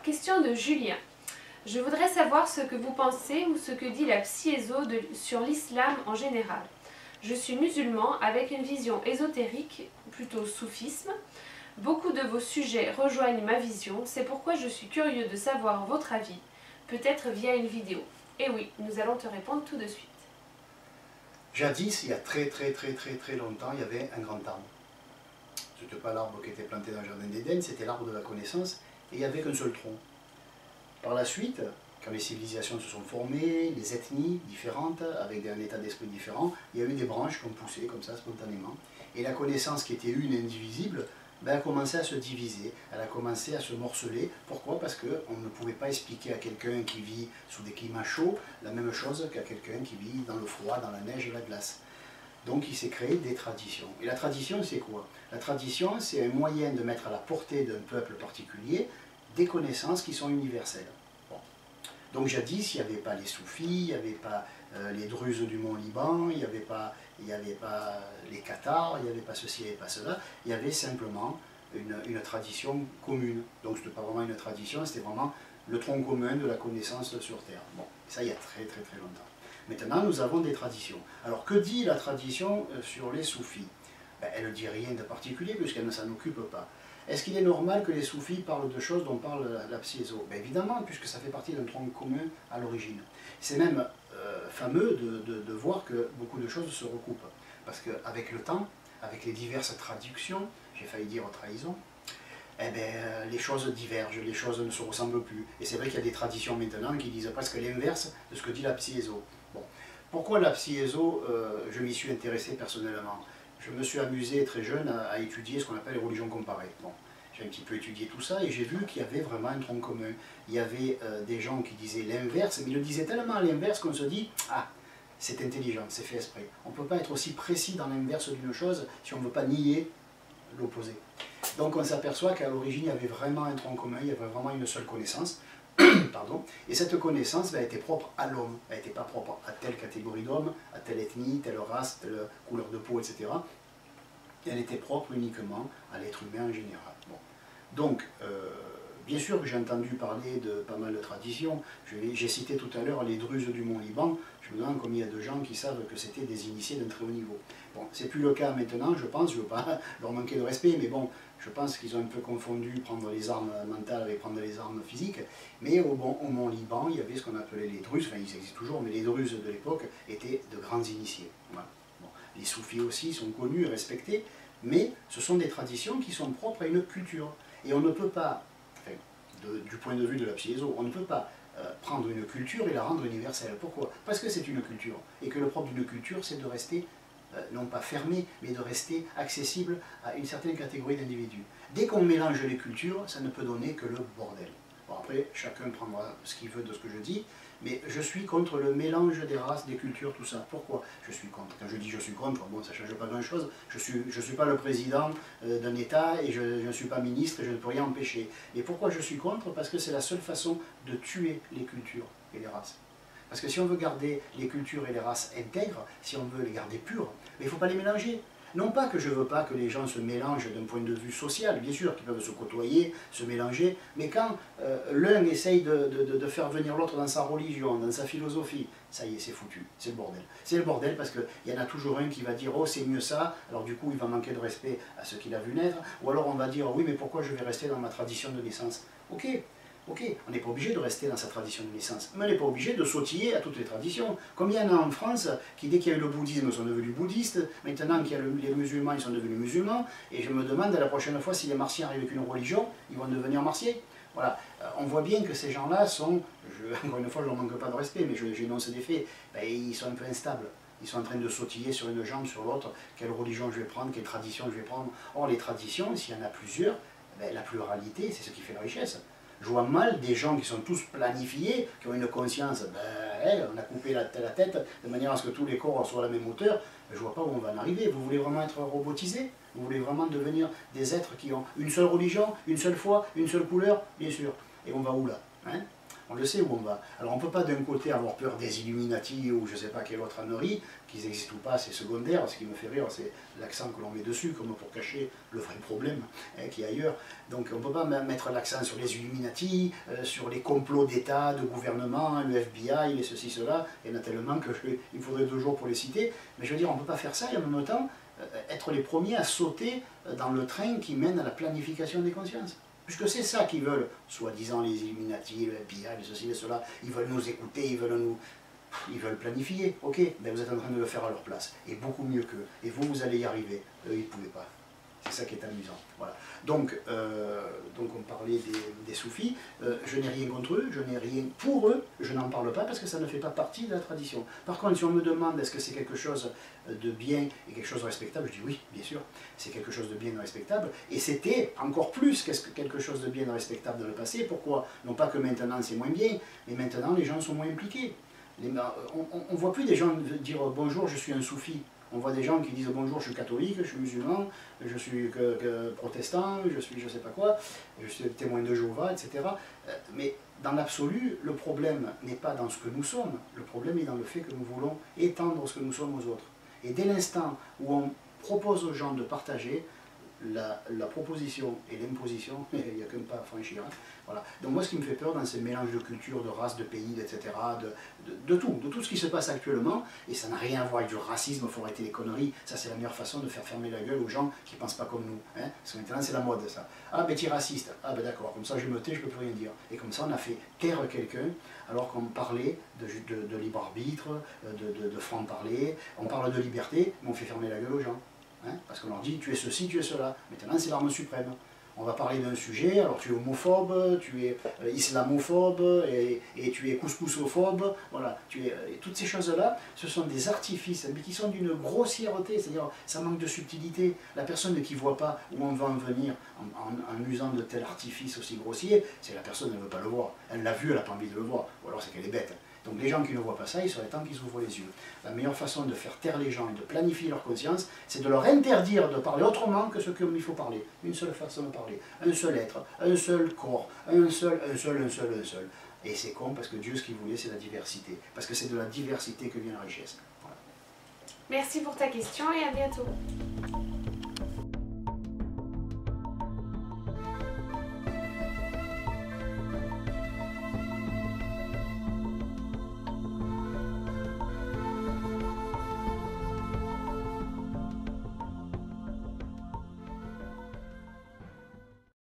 question de Julien. Je voudrais savoir ce que vous pensez ou ce que dit la psy-éso sur l'islam en général. Je suis musulman avec une vision ésotérique, plutôt soufisme. Beaucoup de vos sujets rejoignent ma vision, c'est pourquoi je suis curieux de savoir votre avis, peut-être via une vidéo. Et oui, nous allons te répondre tout de suite. Jadis, il y a très longtemps, il y avait un grand arbre. Ce n'était pas l'arbre qui était planté dans le jardin d'Éden, c'était l'arbre de la connaissance, et il n'y avait qu'un seul tronc. Par la suite, quand les civilisations se sont formées, les ethnies différentes, avec un état d'esprit différent, il y a eu des branches qui ont poussé comme ça spontanément. Et la connaissance qui était une et indivisible, a commencé à se diviser, elle a commencé à se morceler. Pourquoi? Parce qu'on ne pouvait pas expliquer à quelqu'un qui vit sous des climats chauds la même chose qu'à quelqu'un qui vit dans le froid, dans la neige et la glace. Donc il s'est créé des traditions. Et la tradition, c'est quoi? La tradition, c'est un moyen de mettre à la portée d'un peuple particulier des connaissances qui sont universelles. Bon. Donc jadis, il n'y avait pas les soufis, il n'y avait pas les druzes du mont Liban, il n'y avait pas les cathares, il n'y avait pas ceci, il n'y avait pas cela. Il y avait simplement une tradition commune. Donc ce n'était pas vraiment une tradition, c'était vraiment le tronc commun de la connaissance sur Terre. Bon, ça il y a très longtemps. Maintenant, nous avons des traditions. Alors, que dit la tradition sur les soufis? Elle ne dit rien de particulier puisqu'elle ne s'en occupe pas. Est-ce qu'il est normal que les soufis parlent de choses dont parle la psy-éso? Évidemment, puisque ça fait partie d'un tronc commun à l'origine. C'est même fameux de voir que beaucoup de choses se recoupent. Parce qu'avec le temps, avec les diverses traductions, j'ai failli dire trahison, les choses divergent, les choses ne se ressemblent plus. Et c'est vrai qu'il y a des traditions maintenant qui disent presque l'inverse de ce que dit la psy-éso. Bon. Pourquoi la psy-éso, je m'y suis intéressé personnellement? Je me suis amusé très jeune à étudier ce qu'on appelle les religions comparées. Bon. J'ai un petit peu étudié tout ça et j'ai vu qu'il y avait vraiment un tronc commun. Il y avait des gens qui disaient l'inverse, mais ils le disaient tellement à l'inverse qu'on se dit « Ah, c'est intelligent, c'est fait exprès ». On ne peut pas être aussi précis dans l'inverse d'une chose si on ne veut pas nier l'opposé. Donc on s'aperçoit qu'à l'origine, il y avait vraiment un tronc commun, il y avait vraiment une seule connaissance. Pardon. Et cette connaissance était propre à l'homme, elle n'était pas propre à telle catégorie d'hommes, à telle ethnie, telle race, telle couleur de peau, etc. Elle était propre uniquement à l'être humain en général. Bon. Donc, bien sûr que j'ai entendu parler de pas mal de traditions. J'ai cité tout à l'heure les druzes du mont Liban. Je me demande combien il y a de gens qui savent que c'était des initiés d'un très haut niveau. Bon, c'est plus le cas maintenant, je pense, je ne veux pas leur manquer de respect, mais bon, je pense qu'ils ont un peu confondu prendre les armes mentales avec prendre les armes physiques. Mais au mont Liban, il y avait ce qu'on appelait les druzes, enfin ils existent toujours, mais les druzes de l'époque étaient de grands initiés. Voilà. Bon, les soufis aussi sont connus et respectés, mais ce sont des traditions qui sont propres à une culture. Et on ne peut pas, enfin, du point de vue de la psy-éso, on ne peut pas prendre une culture et la rendre universelle. Pourquoi? Parce que c'est une culture. Et que le propre d'une culture, c'est de rester, non pas fermé, mais de rester accessible à une certaine catégorie d'individus. Dès qu'on mélange les cultures, ça ne peut donner que le bordel. Bon, après, chacun prendra ce qu'il veut de ce que je dis, mais je suis contre le mélange des races, des cultures, tout ça. Pourquoi je suis contre? Quand je dis je suis contre, bon, ça ne change pas grand-chose. Je suis pas le président d'un État et je ne suis pas ministre et je ne peux rien empêcher. Et pourquoi je suis contre? Parce que c'est la seule façon de tuer les cultures et les races. Parce que si on veut garder les cultures et les races intègres, si on veut les garder pures, il ne faut pas les mélanger. Non pas que je ne veux pas que les gens se mélangent d'un point de vue social, bien sûr qu'ils peuvent se côtoyer, se mélanger, mais quand l'un essaye de faire venir l'autre dans sa religion, dans sa philosophie, ça y est, c'est foutu, c'est le bordel. C'est le bordel parce qu'il y en a toujours un qui va dire « Oh, c'est mieux ça », alors du coup il va manquer de respect à ce qu'il a vu naître, ou alors on va dire « Oui, mais pourquoi je vais rester dans ma tradition de naissance ?» Ok. Ok, on n'est pas obligé de rester dans sa tradition de naissance, mais on n'est pas obligé de sautiller à toutes les traditions. Combien il y en a en France qui, dès qu'il y a eu le bouddhisme, sont devenus bouddhistes, maintenant qu'il y a les musulmans, ils sont devenus musulmans, et je me demande la prochaine fois si les martiens arrivent avec une religion, ils vont devenir martiens. Voilà, on voit bien que ces gens-là sont, encore une fois je ne leur manque pas de respect, mais j'énonce des faits, ils sont un peu instables. Ils sont en train de sautiller sur une jambe, sur l'autre, quelle religion je vais prendre, quelle tradition je vais prendre. Or les traditions, s'il y en a plusieurs, la pluralité, c'est ce qui fait la richesse. Je vois mal des gens qui sont tous planifiés, qui ont une conscience, on a coupé la tête de manière à ce que tous les corps soient à la même hauteur, je ne vois pas où on va en arriver. Vous voulez vraiment être robotisé? Vous voulez vraiment devenir des êtres qui ont une seule religion, une seule foi, une seule couleur? Bien sûr. Et on va où là, hein? On le sait où on va. Alors on ne peut pas d'un côté avoir peur des Illuminati ou je ne sais pas quelle autre ânerie, qu'ils n'existent ou pas, c'est secondaire. Ce qui me fait rire, c'est l'accent que l'on met dessus, comme pour cacher le vrai problème qui est ailleurs. Donc on ne peut pas mettre l'accent sur les Illuminati, sur les complots d'État, de gouvernement, le FBI, et ceci, cela. Il y en a tellement qu'il faudrait 2 jours pour les citer. Mais je veux dire, on ne peut pas faire ça et en même temps être les premiers à sauter dans le train qui mène à la planification des consciences. Puisque c'est ça qu'ils veulent, soi-disant les Illuminati, le FBI, ceci et cela, ils veulent nous écouter, ils veulent planifier, ok, ben vous êtes en train de le faire à leur place, et beaucoup mieux qu'eux, et vous allez y arriver, eux ils ne pouvaient pas. C'est ça qui est amusant. Voilà. Donc on parlait des soufis, je n'ai rien contre eux, je n'ai rien pour eux, je n'en parle pas parce que ça ne fait pas partie de la tradition. Par contre, si on me demande est-ce que c'est quelque chose de bien et quelque chose de respectable, je dis oui, bien sûr, c'est quelque chose de bien et de respectable, et c'était encore plus quelque chose de bien et de respectable dans le passé. Pourquoi? Non pas que maintenant c'est moins bien, mais maintenant les gens sont moins impliqués. On ne voit plus des gens dire bonjour, je suis un soufi. On voit des gens qui disent bonjour, je suis catholique, je suis musulman, je suis protestant, je suis je sais pas quoi, je suis témoin de Jéhovah, etc. Mais dans l'absolu, le problème n'est pas dans ce que nous sommes, le problème est dans le fait que nous voulons étendre ce que nous sommes aux autres. Et dès l'instant où on propose aux gens de partager, la proposition et l'imposition, il n'y a qu'un pas à franchir. Hein. Voilà. Donc moi ce qui me fait peur dans ces mélanges de cultures, de races, de pays, etc., de tout ce qui se passe actuellement, et ça n'a rien à voir avec du racisme, il faut arrêter les conneries, ça c'est la meilleure façon de faire fermer la gueule aux gens qui ne pensent pas comme nous. Hein. Parce que maintenant c'est la mode ça. Ah ben tu es raciste, ah ben d'accord, comme ça je me tais, je ne peux plus rien dire. Et comme ça on a fait taire quelqu'un, alors qu'on parlait de libre arbitre, de franc-parler, on parle de liberté, mais on fait fermer la gueule aux gens. Hein, parce qu'on leur dit tu es ceci, tu es cela. Maintenant c'est l'arme suprême. On va parler d'un sujet, alors tu es homophobe, tu es islamophobe, et tu es couscousophobe, voilà. Et toutes ces choses-là, ce sont des artifices, mais qui sont d'une grossièreté, c'est-à-dire ça manque de subtilité. La personne qui ne voit pas où on va en venir en usant de tels artifices aussi grossiers, c'est la personne qui ne veut pas le voir. Elle l'a vu, elle n'a pas envie de le voir, ou alors c'est qu'elle est bête. Donc les gens qui ne voient pas ça, il serait temps qu'ils ouvrent les yeux. La meilleure façon de faire taire les gens et de planifier leur conscience, c'est de leur interdire de parler autrement que ce qu'il faut parler. Une seule façon de parler, un seul être, un seul corps, un seul. Et c'est con parce que Dieu, ce qu'il voulait, c'est la diversité. Parce que c'est de la diversité que vient la richesse. Voilà. Merci pour ta question et à bientôt.